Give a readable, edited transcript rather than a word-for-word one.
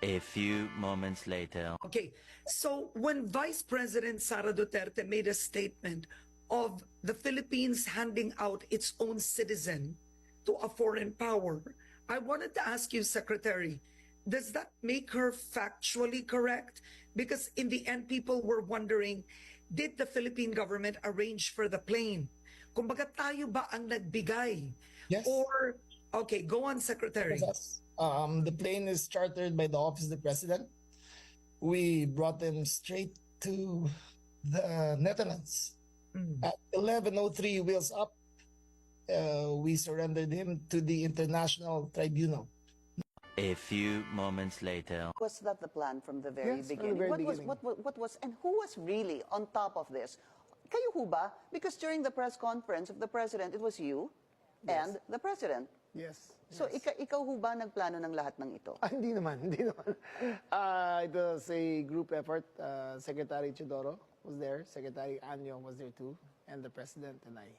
A few moments later. Okay, so when Vice President Sara Duterte made a statement of the Philippines handing out its own citizen to a foreign power, I wanted to ask you, Secretary, does that make her factually correct? Because in the end, people were wondering, did the Philippine government arrange for the plane? Kumbaga tayo ba ang nagbigay? Yes. Or, okay, go on, Secretary. Yes. The plane is chartered by the Office of the President. We brought them straight to the Netherlands. At 11:03 wheels up, we surrendered him to the International Tribunal. A few moments later. Was that the plan from the very Yes, from the beginning? very What beginning. was, and who was really on top of this? Kayo ho ba? Because during the press conference of the President, it was you and the President. Yes. So ikaw ho ba nagplano ng lahat ng ito? Hindi naman, hindi naman. It was a group effort. Secretary Chidoro was there, Secretary Anyo was there too, and the President and I.